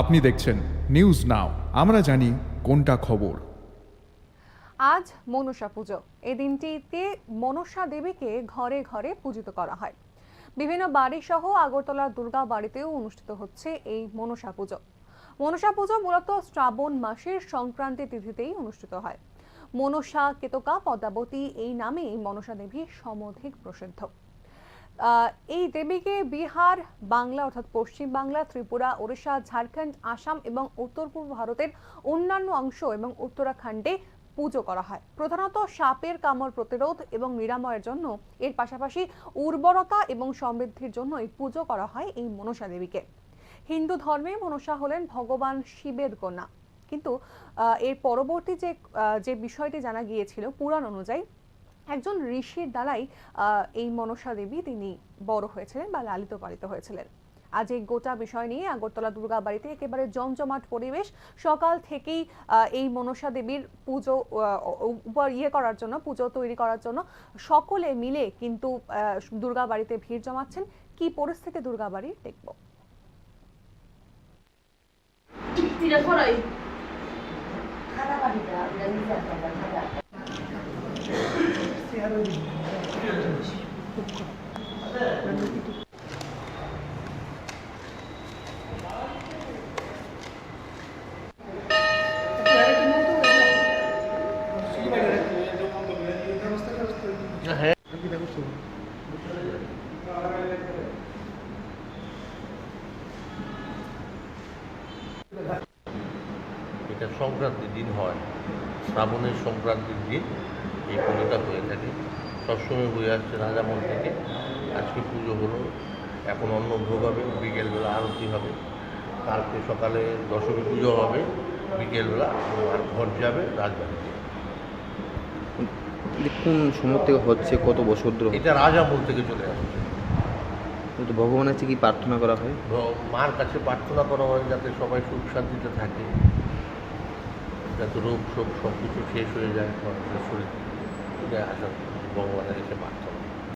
আপনি দেখছেন news now, আমরা জানি কোনটা খবর। আজ মনসা পুজো। এই দিনটিতে মনসা দেবীকে ঘরে ঘরে পূজিত করা হয়। বিভিন্ন বাড়ি সহ আগরতলার দুর্গা বাড়িতেও অনুষ্ঠিত হচ্ছে এই মনসা পুজো। মনসা পুজো মূলত শ্রাবণ মাসের সংক্রান্তি তিথিতেই অনুষ্ঠিত হয়। মনসা, কেতকা, পদ্মাবতী এই নামেই মনসা দেবী সমধিক প্রসিদ্ধ। এই দেবীকে বিহার, বাংলা অর্থাৎ পশ্চিম বাংলা, ত্রিপুরা, ওড়িশা, ঝাড়খণ্ড, আসাম এবং উত্তর পূর্ব ভারতের অন্যান্য অংশ এবং উত্তরাখণ্ডে পুজো করা হয়। প্রধানত সাপের কামড় প্রতিরোধ এবং নিরাময়ের জন্য, এর পাশাপাশি উর্বরতা এবং সমৃদ্ধির জন্য পুজো করা হয় এই মনসা দেবীকে। হিন্দু ধর্মে মনসা হলেন ভগবান শিবের কন্যা। কিন্তু এর পরবর্তী যে বিষয়টি জানা গিয়েছিল, পুরাণ অনুযায়ী একজন ঋষির দ্বারাই এই মনসা দেবী তিনি বড় হয়েছিলেন বা লালিত পালিত হয়েছিলেন। আজ এই গোটা বিষয় নিয়ে আগরতলা দুর্গা বাড়িতে একেবারে জমজমাট পরিবেশ। সকাল থেকেই এই মনসা দেবীর পুজো করার জন্য, পুজো তৈরি করার জন্য সকলে মিলে কিন্তু দুর্গা বাড়িতে ভিড় জমাচ্ছেন। কি পরিস্থিতি দুর্গা বাড়ির দেখব। এটা সংক্রান্তির দিন হয়, শ্রাবণের সংক্রান্তির দিন এই পুজোটা হয়ে থাকে। সবসময় বয়ে আসছে রাজামল থেকে। আজকে পুজো হলো, এখন অন্ন ভোগ হবে, বিকেলবেলা আরতি হবে, কালকে সকালে দশমী পুজো হবে, বিকেলবেলা আর ঘর যাবে রাজবাড়িতে। কোন সময় থেকে হচ্ছে, কত বছর ধরে? এটা রাজামল থেকে চলে আসছে। কিন্তু ভগবানের কাছে কি প্রার্থনা করা হয়? মার কাছে প্রার্থনা করা হয় যাতে সবাই সুখ শান্তিতে থাকে, যাতে রোগ শোক সব কিছু শেষ হয়ে যায় মানুষের শরীর থেকে। এটা আসলে ভগবানের কাছে প্রার্থনা।